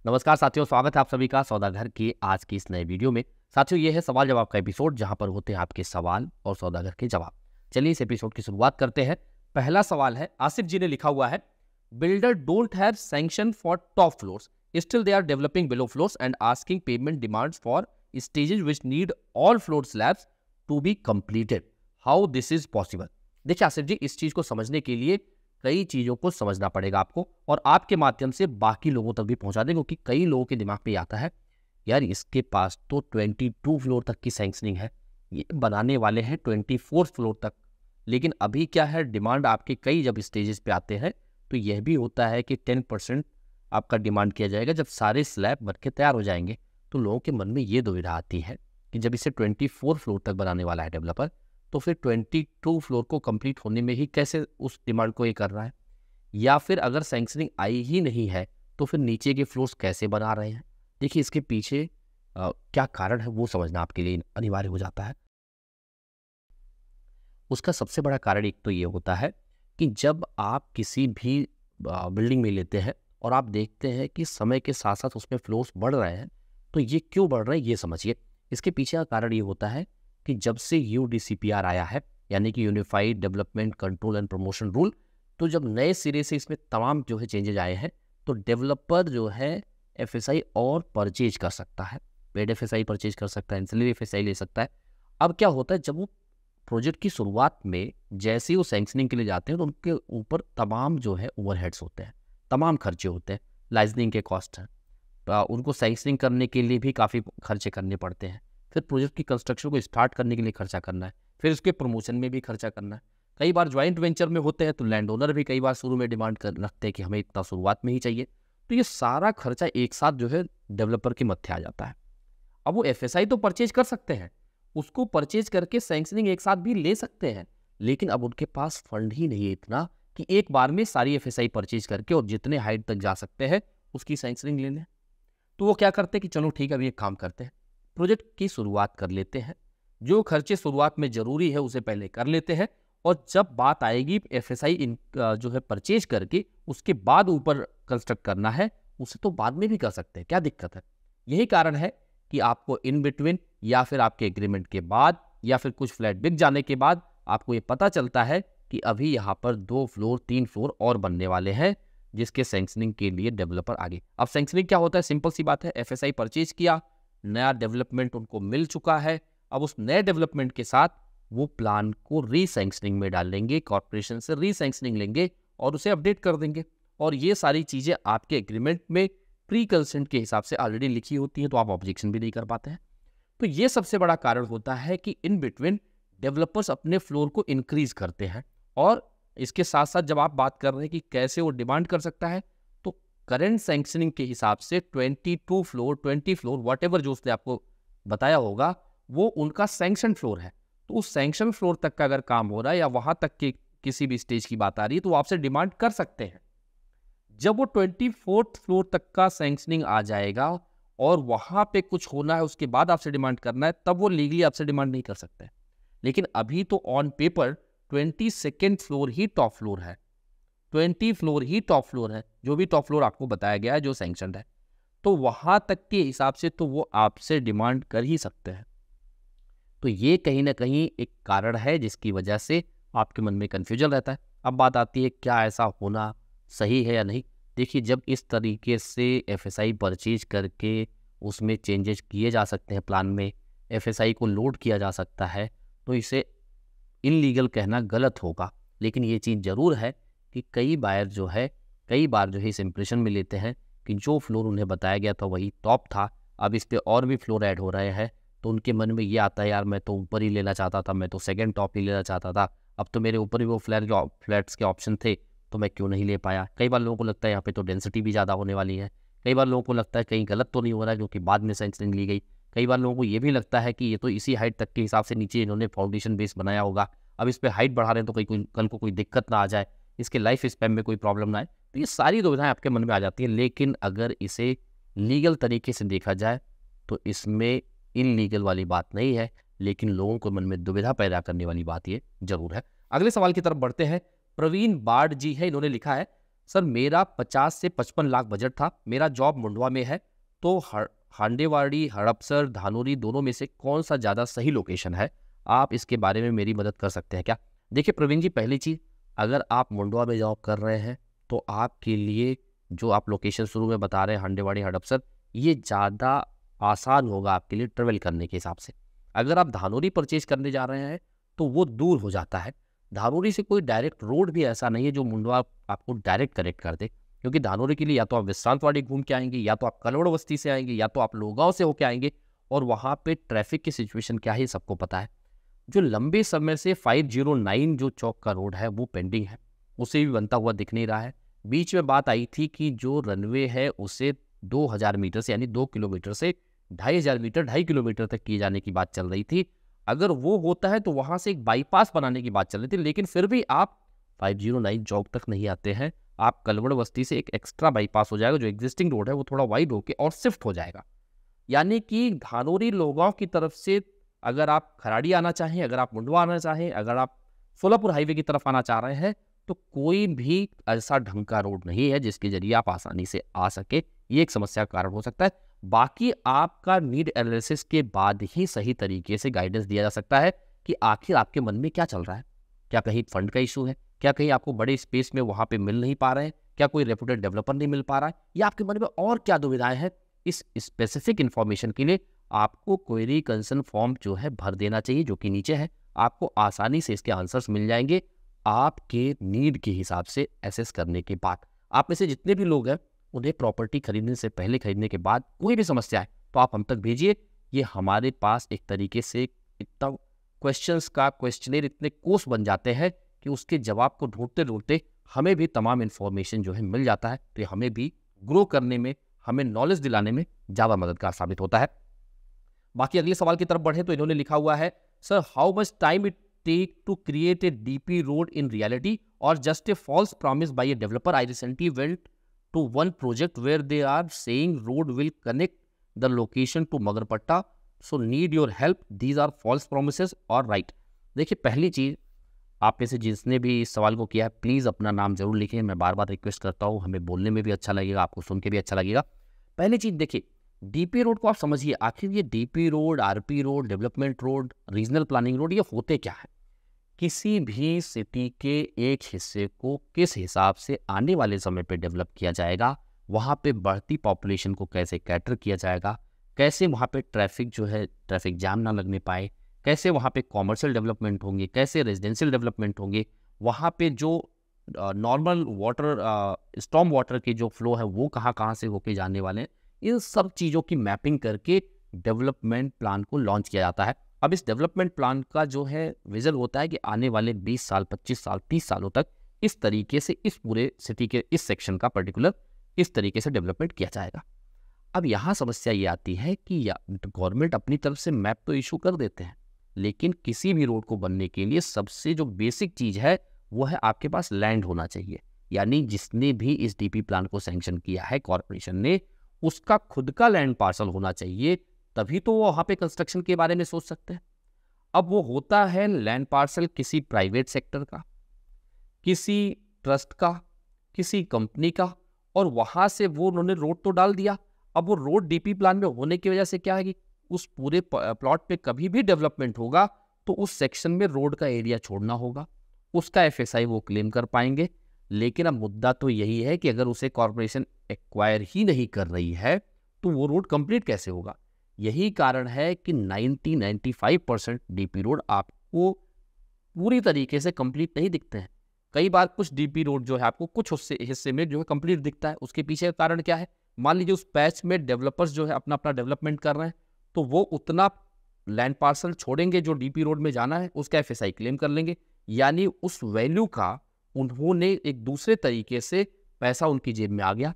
नमस्कार साथियों, स्वागत है आप सभी का सौदागर की आज की इस नए वीडियो में। साथियों, ये है सवाल जवाब का एपिसोड जहां पर होते हैं आपके सवाल और सौदागर के जवाब। चलिए इस एपिसोड की शुरुआत करते हैं। पहला सवाल है, आसिफ जी ने लिखा हुआ है, builder don't have sanction for top floors, still they are developing below floors and asking payment demands for stages which need all floor slabs to be completed, how this is possible. देखिए आसिफ जी, इस चीज को समझने के लिए कई चीज़ों को समझना पड़ेगा आपको और आपके माध्यम से बाकी लोगों तक भी पहुंचा दें, क्योंकि कई लोगों के दिमाग में आता है यार इसके पास तो 22 फ्लोर तक की सैंक्शनिंग है, ये बनाने वाले हैं 24 फ्लोर तक। लेकिन अभी क्या है, डिमांड आपके कई जब स्टेजेस पे आते हैं तो यह भी होता है कि 10% आपका डिमांड किया जाएगा जब सारे स्लैब बन के तैयार हो जाएंगे। तो लोगों के मन में ये दुविधा आती है कि जब इसे 24 फ्लोर तक बनाने वाला है डेवलपर, तो फिर 22 फ्लोर को कंप्लीट होने में ही कैसे उस डिमांड को ये कर रहा है, या फिर अगर सैंक्शनिंग आई ही नहीं है तो फिर नीचे के फ्लोर्स कैसे बना रहे हैं। देखिए इसके पीछे क्या कारण है वो समझना आपके लिए अनिवार्य हो जाता है। उसका सबसे बड़ा कारण एक तो ये होता है कि जब आप किसी भी बिल्डिंग में लेते हैं और आप देखते हैं कि समय के साथ साथ उसमें फ्लोर्स बढ़ रहे हैं, तो ये क्यों बढ़ रहे हैं ये समझिए। इसके पीछे का कारण ये होता है कि जब से UDCPR आया है, यानी कि unified development control and promotion rule, तो जब नए सिरे से इसमें तमाम जो है चेंजेज आए हैं, तो डेवलपर जो है FSI और परचेज कर सकता है, पेड FSI परचेज कर सकता है, एंसिलरी FSI ले सकता है। अब क्या होता है, जब वो प्रोजेक्ट की शुरुआत में जैसे ही वो सैंक्शनिंग के लिए जाते हैं तो उनके ऊपर तमाम जो है ओवरहेड्स होते हैं, तमाम खर्चे होते हैं, लाइजनिंग के कॉस्ट हैं, उनको सैंक्शनिंग करने के लिए भी काफ़ी खर्चे करने पड़ते हैं, फिर प्रोजेक्ट की कंस्ट्रक्शन को स्टार्ट करने के लिए खर्चा करना है, फिर उसके प्रमोशन में भी खर्चा करना है। कई बार ज्वाइंट वेंचर में होते हैं तो लैंड ओनर भी कई बार शुरू में डिमांड कर रखते हैं कि हमें इतना शुरुआत में ही चाहिए। तो ये सारा खर्चा एक साथ जो है डेवलपर के मत्थे आ जाता है। अब वो FSI तो परचेज कर सकते हैं, उसको परचेज करके सैंक्शनिंग एक साथ भी ले सकते हैं, लेकिन अब उनके पास फंड ही नहीं है इतना कि एक बार में सारी FSI परचेज करके और जितने हाइट तक जा सकते हैं उसकी सैंक्शनिंग ले लें। तो वो क्या करते हैं कि चलो ठीक है, अभी एक काम करते हैं, प्रोजेक्ट की शुरुआत कर लेते हैं, जो खर्चे शुरुआत में जरूरी है उसे पहले कर लेते हैं, और जब बात आएगी FSI जो है परचेज करके उसके बाद ऊपर कंस्ट्रक्ट करना है, उसे तो बाद में भी कर सकते हैं, क्या दिक्कत है। यही कारण है कि आपको इन बिटवीन या फिर आपके एग्रीमेंट के बाद या फिर कुछ फ्लैट बिक जाने के बाद आपको ये पता चलता है कि अभी यहाँ पर 2 फ्लोर 3 फ्लोर और बनने वाले हैं, जिसके सैंक्शनिंग के लिए डेवलपर आगे। अब सैंक्शनिंग क्या होता है, सिंपल सी बात है, FSI परचेज किया, नया डेवलपमेंट उनको मिल चुका है, अब उस नए डेवलपमेंट के साथ वो प्लान को रीसैंक्शनिंग में डाल लेंगे, कॉर्पोरेशन से रीसैंक्शनिंग लेंगे और उसे अपडेट कर देंगे। और ये सारी चीज़ें आपके एग्रीमेंट में प्री कंसेंट के हिसाब से ऑलरेडी लिखी होती हैं, तो आप ऑब्जेक्शन भी नहीं कर पाते हैं। तो ये सबसे बड़ा कारण होता है कि इन बिटवीन डेवलपर्स अपने फ्लोर को इंक्रीज करते हैं। और इसके साथ साथ जब आप बात कर रहे हैं कि कैसे वो डिमांड कर सकता है, तो करंट सैंक्शनिंग के हिसाब से 22 फ्लोर 20 फ्लोर वट एवर जो उसने आपको बताया होगा वो उनका सैंक्शन फ्लोर है। तो उस सैंक्शन फ्लोर तक का अगर काम हो रहा है या वहां तक के किसी भी स्टेज की बात आ रही है तो वो आपसे डिमांड कर सकते हैं। जब वो 24th फ्लोर तक का सैंक्शनिंग आ जाएगा और वहां पे कुछ होना है उसके बाद आपसे डिमांड करना है, तब वो लीगली आपसे डिमांड नहीं कर सकते। लेकिन अभी तो on paper 22nd floor he top floor है, 20 फ्लोर ही टॉप फ्लोर है, जो भी टॉप फ्लोर आपको बताया गया है जो सैंक्शनड है, तो वहां तक के हिसाब से तो वो आपसे डिमांड कर ही सकते हैं। तो ये कहीं ना कहीं एक कारण है जिसकी वजह से आपके मन में कन्फ्यूजन रहता है। अब बात आती है क्या ऐसा होना सही है या नहीं। देखिए, जब इस तरीके से FSI परचेज करके उसमें चेंजेस किए जा सकते हैं, प्लान में FSI को लोड किया जा सकता है, तो इसे इनलीगल कहना गलत होगा। लेकिन ये चीज़ ज़रूर है कि कई बार जो है इस इंप्रेशन में लेते हैं कि जो फ्लोर उन्हें बताया गया था वही टॉप था, अब इस पर और भी फ्लोर ऐड हो रहे हैं, तो उनके मन में ये आता है यार मैं तो ऊपर ही लेना चाहता था, मैं तो सेकंड टॉप ही लेना चाहता था, अब तो मेरे ऊपर ही वो फ्लैट्स के ऑप्शन थे तो मैं क्यों नहीं ले पाया। कई बार लोगों को लगता है यहाँ पे तो डेंसिटी भी ज़्यादा होने वाली है, कई बार लोगों को लगता है कहीं गलत तो नहीं हो रहा है क्योंकि बाद में सैंक्शनिंग ली गई, कई बार लोगों को ये भी लगता है कि ये तो इसी हाइट तक के हिसाब से नीचे इन्होंने फाउंडेशन बेस बनाया होगा, अब इस पर हाइट बढ़ा रहे हैं तो कल को कोई दिक्कत ना आ जाए, इसके लाइफ स्पैन में कोई प्रॉब्लम ना आए। तो ये सारी दुविधाएं आपके मन में आ जाती हैं। लेकिन अगर इसे लीगल तरीके से देखा जाए तो इसमें इनलीगल वाली बात नहीं है, लेकिन लोगों को मन में दुविधा पैदा करने वाली बात ये जरूर है। अगले सवाल की तरफ बढ़ते हैं। प्रवीण बाड़ जी है, इन्होंने लिखा है, सर मेरा 50 से 55 लाख बजट था, मेरा जॉब मुंडवा में है, तो हांडेवाड़ी, हड़पसर, धानोरी दोनों में से कौन सा ज़्यादा सही लोकेशन है? आप इसके बारे में मेरी मदद कर सकते हैं क्या? देखिए प्रवीण जी, पहली चीज़, अगर आप मुंडवा में जॉब कर रहे हैं तो आपके लिए जो आप लोकेशन शुरू में बता रहे हैं हांडेवाड़ी, हड़पसर, ये ज़्यादा आसान होगा आपके लिए ट्रेवल करने के हिसाब से। अगर आप धानोरी परचेज करने जा रहे हैं तो वो दूर हो जाता है। धानोरी से कोई डायरेक्ट रोड भी ऐसा नहीं है जो मुंडवा आपको डायरेक्ट कनेक्ट कर दे, क्योंकि धानोरी के लिए या तो आप विश्रांतवाड़ी घूम के आएंगे, या तो आप कलवड़ बस्ती से आएंगे, या तो आप लोगांव से होके आएंगे, और वहाँ पे ट्रैफिक की सिचुएशन क्या है सबको पता है। जो लंबे समय से 509 जो चौक का रोड है वो पेंडिंग है, उसे भी बनता हुआ दिख नहीं रहा है। बीच में बात आई थी कि जो रनवे है उसे 2000 मीटर से, यानी 2 किलोमीटर से 2500 मीटर, 2.5 किलोमीटर तक किए जाने की बात चल रही थी। अगर वो होता है तो वहाँ से एक बाईपास बनाने की बात चल रही थी, लेकिन फिर भी आप 509 चौक तक नहीं आते हैं। आप कलवड़ बस्ती से एक एक्स्ट्रा बाईपास हो जाएगा, जो एग्जिस्टिंग रोड है वो थोड़ा वाइड होके और शिफ्ट हो जाएगा। यानी कि धानोरी लोगांव की तरफ से अगर आप खराड़ी आना चाहें, अगर आप मुंडवा आना चाहें, अगर आप सोलापुर हाईवे की तरफ आना चाह रहे हैं, तो कोई भी ऐसा ढंग का रोड नहीं है जिसके जरिए आप आसानी से आ सके। ये एक समस्या का कारण हो सकता है। बाकी आपका नीड एनालिसिस के बाद ही सही तरीके से गाइडेंस दिया जा सकता है कि आखिर आपके मन में क्या चल रहा है। क्या कहीं फंड का इशू है? क्या कहीं आपको बड़े स्पेस में वहाँ पे मिल नहीं पा रहे हैं? क्या कोई रेपुटेड डेवलपर नहीं मिल पा रहा है? या आपके मन में और क्या दुविधाएं हैं? इस स्पेसिफिक इन्फॉर्मेशन के लिए आपको क्वेरी कंसर्न फॉर्म जो है भर देना चाहिए, जो कि नीचे है। आपको आसानी से इसके आंसर्स मिल जाएंगे आपके नीड के हिसाब से एसेस करने के बाद। आप में से जितने भी लोग हैं उन्हें प्रॉपर्टी खरीदने से पहले, खरीदने के बाद कोई भी समस्या है तो आप हम तक भेजिए। ये हमारे पास एक तरीके से इतना क्वेश्चंस का क्वेश्चनर, इतने कोर्स बन जाते हैं कि उसके जवाब को ढूंढते ढूंढते हमें भी तमाम इन्फॉर्मेशन जो है मिल जाता है। तो हमें भी ग्रो करने में, हमें नॉलेज दिलाने में ज़्यादा मददगार साबित होता है। बाकी अगले सवाल की तरफ बढ़े तो इन्होंने लिखा हुआ है, sir how much time it take to create a DP road in reality और just a false promise by a developer? I recently went to one project where they are saying road will connect the location to Magarpatta, so need your help, these are false promises or right? देखिए पहली चीज़, आप में से जिसने भी इस सवाल को किया है प्लीज़ अपना नाम जरूर लिखें। मैं बार बार रिक्वेस्ट करता हूँ, हमें बोलने में भी अच्छा लगेगा, आपको सुन के भी अच्छा लगेगा। पहली चीज़ देखिए, डीपी रोड को आप समझिए। आखिर ये DP road, RP road, development road, regional planning road, ये होते क्या है? किसी भी सिटी के एक हिस्से को किस हिसाब से आने वाले समय पे डेवलप किया जाएगा, वहाँ पे बढ़ती पॉपुलेशन को कैसे कैटर किया जाएगा, कैसे वहाँ पे ट्रैफिक जो है, ट्रैफिक जाम ना लगने पाए, कैसे वहाँ पे कॉमर्शियल डेवलपमेंट होंगे, कैसे रेजिडेंशियल डेवलपमेंट होंगे, वहाँ पे जो नॉर्मल वाटर, स्टॉर्म वाटर के जो फ्लो है वो कहाँ कहाँ से होके जाने वाले हैं, इन सब चीज़ों की मैपिंग करके डेवलपमेंट प्लान को लॉन्च किया जाता है। अब इस डेवलपमेंट प्लान का जो है विजन होता है कि आने वाले 20 साल, 25 साल, 30 सालों तक इस तरीके से इस पूरे सिटी के इस सेक्शन का पर्टिकुलर इस तरीके से डेवलपमेंट किया जाएगा। अब यहाँ समस्या ये आती है कि गवर्नमेंट अपनी तरफ से मैप तो इशू कर देते हैं, लेकिन किसी भी रोड को बनने के लिए सबसे जो बेसिक चीज़ है वो है आपके पास लैंड होना चाहिए। यानी जिसने भी इस डीपी प्लान को सैंक्शन किया है कॉर्पोरेशन ने, उसका खुद का लैंड पार्सल होना चाहिए, तभी तो वो वहाँ पे कंस्ट्रक्शन के बारे में सोच सकते हैं। अब वो होता है लैंड पार्सल किसी प्राइवेट सेक्टर का, किसी ट्रस्ट का, किसी कंपनी का, और वहाँ से वो उन्होंने रोड तो डाल दिया। अब वो रोड डीपी प्लान में होने की वजह से क्या है कि उस पूरे प्लॉट पे कभी भी डेवलपमेंट होगा तो उस सेक्शन में रोड का एरिया छोड़ना होगा, उसका एफएसआई वो क्लेम कर पाएंगे। लेकिन अब मुद्दा तो यही है कि अगर उसे कॉर्पोरेशन एक्वायर ही नहीं कर रही है तो वो रोड कंप्लीट कैसे होगा? यही कारण है कि 90-95% डीपी रोड आपको पूरी तरीके से कंप्लीट नहीं दिखते हैं। कई बार कुछ डीपी रोड जो है आपको कुछ हिस्से में जो है कंप्लीट दिखता है। उसके पीछे का कारण क्या है? मान लीजिए उस पैच में डेवलपर्स जो है अपना अपना डेवलपमेंट कर रहे हैं, तो वो उतना लैंड पार्सल छोड़ेंगे जो डीपी रोड में जाना है, उसका एफएसआई क्लेम कर लेंगे। यानी उस वैल्यू का उन्होंने एक दूसरे तरीके से पैसा उनकी जेब में आ गया।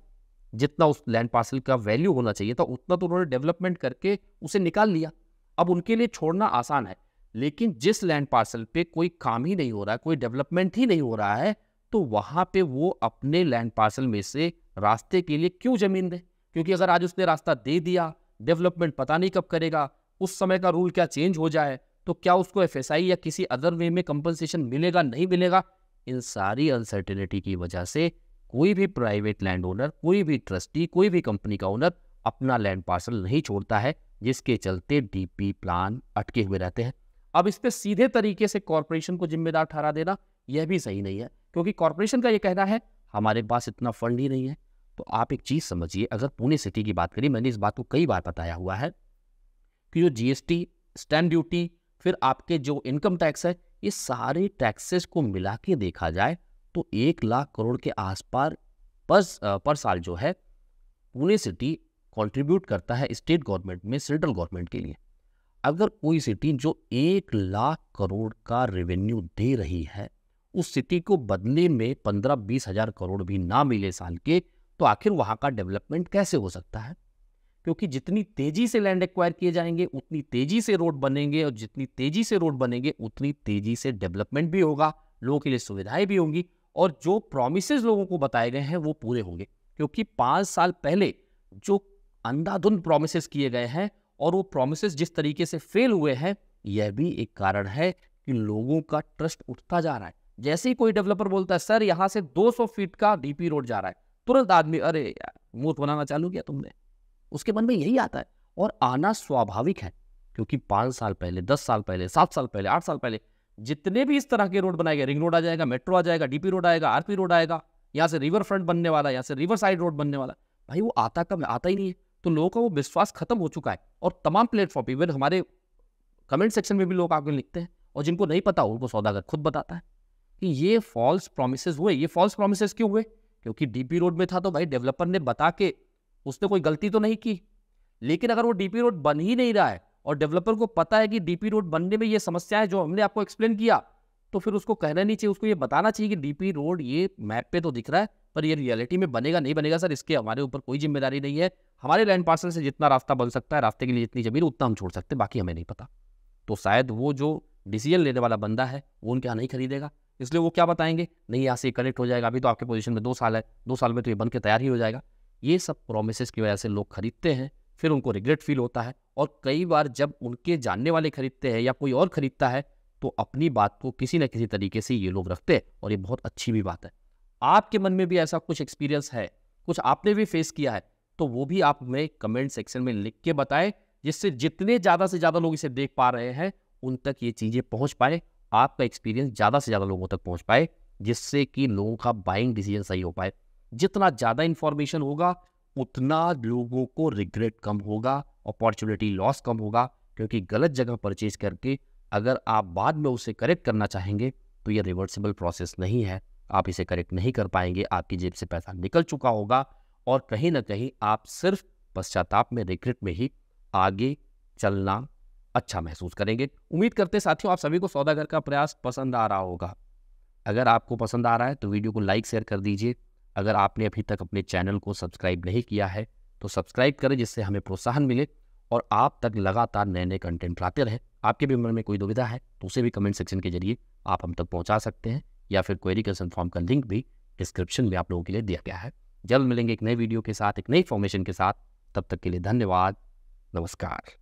जितना उस लैंड पार्सल का वैल्यू होना चाहिए था उतना तो उन्होंने डेवलपमेंट करके उसे निकाल लिया। अब उनके लिए छोड़ना आसान है, लेकिन जिस लैंड पार्सल पे कोई काम ही नहीं हो रहा है, कोई डेवलपमेंट ही नहीं हो रहा है, तो वहाँ पे वो अपने लैंड पार्सल में से रास्ते के लिए क्यों जमीन दे? क्योंकि अगर आज उसने रास्ता दे दिया, डेवलपमेंट पता नहीं कब करेगा, उस समय का रूल क्या चेंज हो जाए, तो क्या उसको एफएसआई या किसी अदर वे में कंपनसेशन मिलेगा, नहीं मिलेगा? इन सारी अनसर्टेनिटी की वजह से कोई भी प्राइवेट लैंड ओनर, कोई भी ट्रस्टी, कोई भी कंपनी का ओनर अपना लैंड पार्सल नहीं छोड़ता है, जिसके चलते डीपी प्लान अटके हुए रहते हैं। अब इस पे सीधे तरीके से कॉर्पोरेशन को जिम्मेदार ठहरा देना यह भी सही नहीं है, क्योंकि कॉर्पोरेशन का ये कहना है हमारे पास इतना फंड ही नहीं है। तो आप एक चीज समझिए, अगर पुणे सिटी की बात करें, मैंने इस बात को कई बार बताया हुआ है कि जो जीएसटी, स्टैंप ड्यूटी, फिर आपके जो इनकम टैक्स है, ये सारे टैक्सेस को मिला के देखा जाए तो 1 लाख करोड़ के आसपास पर साल जो है पुणे सिटी कंट्रीब्यूट करता है स्टेट गवर्नमेंट में, सेंट्रल गवर्नमेंट के लिए। अगर कोई सिटी जो 1 लाख करोड़ का रेवेन्यू दे रही है, उस सिटी को बदले में 15-20 हजार करोड़ भी ना मिले साल के, तो आखिर वहां का डेवलपमेंट कैसे हो सकता है? क्योंकि जितनी तेजी से लैंड एक्वायर किए जाएंगे उतनी तेजी से रोड बनेंगे, और जितनी तेजी से रोड बनेंगे उतनी तेजी से डेवलपमेंट भी होगा, लोगों के लिए सुविधाएं भी होंगी, और जो प्रॉमिसेस लोगों को बताए गए हैं वो पूरे होंगे। क्योंकि 5 साल पहले जो अंधाधुंध प्रॉमिसेस किए गए हैं और वो प्रॉमिसेस जिस तरीके से फेल हुए हैं, यह भी एक कारण है कि लोगों का ट्रस्ट उठता जा रहा है। जैसे ही कोई डेवलपर बोलता है सर यहाँ से 200 फीट का डीपी रोड जा रहा है, तुरंत आदमी अरे यार मूर्ख बनाना चालू किया तुमने, उसके मन में यही आता है। और आना स्वाभाविक है, क्योंकि 5 साल पहले, 10 साल पहले, 7 साल पहले, 8 साल पहले जितने भी इस तरह के रोड बनाए गए, रिंग रोड आ जाएगा, मेट्रो आ जाएगा, डीपी रोड आएगा, आरपी रोड आएगा, यहाँ से रिवर फ्रंट बनने वाला है, यहाँ से रिवर साइड रोड बनने वाला, भाई वो आता कब? आता ही नहीं है। तो लोगों का वो विश्वास खत्म हो चुका है। और तमाम प्लेटफॉर्म, इवन हमारे कमेंट सेक्शन में भी लोग आगे लिखते हैं, और जिनको नहीं पता उनको सौदागर खुद बताता है कि ये फॉल्स प्रोमिसेस हुए। ये फॉल्स प्रोमिसेस क्यों हुए? क्योंकि डीपी रोड में था तो भाई डेवलपर ने बता के, उसने कोई गलती तो नहीं की। लेकिन अगर वो डीपी रोड बन ही नहीं रहा है और डेवलपर को पता है कि डीपी रोड बनने में ये समस्याएं जो हमने आपको एक्सप्लेन किया, तो फिर उसको कहना नहीं चाहिए, उसको ये बताना चाहिए कि डीपी रोड ये मैप पे तो दिख रहा है, पर ये रियलिटी में बनेगा नहीं बनेगा सर, इसके हमारे ऊपर कोई जिम्मेदारी नहीं है। हमारे लैंड पार्सल से जितना रास्ता बन सकता है, रास्ते के लिए जितनी जमीन उतना हम छोड़ सकते हैं, बाकी हमें नहीं पता। तो शायद वो जो डिसीजन लेने वाला बंदा है वो उनके यहाँ नहीं खरीदेगा, इसलिए वो क्या बताएंगे, नहीं यहाँ से कनेक्ट हो जाएगा, अभी तो आपके पोजीशन में 2 साल है, 2 साल में तो ये बन के तैयार ही हो जाएगा। ये सब प्रोमिसेस की वजह से लोग खरीदते हैं, फिर उनको रिग्रेट फील होता है। और कई बार जब उनके जानने वाले खरीदते हैं या कोई और खरीदता है, तो अपनी बात को किसी न किसी तरीके से ये लोग रखते हैं, और ये बहुत अच्छी भी बात है। आपके मन में भी ऐसा कुछ एक्सपीरियंस है, कुछ आपने भी फेस किया है, तो वो भी आप हमें कमेंट सेक्शन में लिख के बताएं, जिससे जितने ज़्यादा से ज़्यादा लोग इसे देख पा रहे हैं उन तक ये चीज़ें पहुंच पाए, आपका एक्सपीरियंस ज़्यादा से ज़्यादा लोगों तक पहुंच पाए, जिससे कि लोगों का बाइंग डिसीजन सही हो पाए। जितना ज़्यादा इंफॉर्मेशन होगा उतना लोगों को रिग्रेट कम होगा, अपॉर्चुनिटी लॉस कम होगा, क्योंकि गलत जगह परचेज करके अगर आप बाद में उसे करेक्ट करना चाहेंगे तो ये रिवर्सिबल प्रोसेस नहीं है, आप इसे करेक्ट नहीं कर पाएंगे, आपकी जेब से पैसा निकल चुका होगा, और कहीं ना कहीं आप सिर्फ पश्चाताप में, रिग्रेट में ही आगे चलना अच्छा महसूस करेंगे। उम्मीद करते साथियों आप सभी को सौदागर का प्रयास पसंद आ रहा होगा। अगर आपको पसंद आ रहा है तो वीडियो को लाइक शेयर कर दीजिए। अगर आपने अभी तक अपने चैनल को सब्सक्राइब नहीं किया है तो सब्सक्राइब करें, जिससे हमें प्रोत्साहन मिले और आप तक लगातार नए नए कंटेंट लाते रहें। आपके भी मन में कोई दुविधा है तो उसे भी कमेंट सेक्शन के जरिए आप हम तक पहुंचा सकते हैं, या फिर क्वेरी कंसर्न फॉर्म का लिंक भी डिस्क्रिप्शन में आप लोगों के लिए दिया गया है। जल्द मिलेंगे एक नए वीडियो के साथ, एक नई इन्फॉर्मेशन के साथ। तब तक के लिए धन्यवाद, नमस्कार।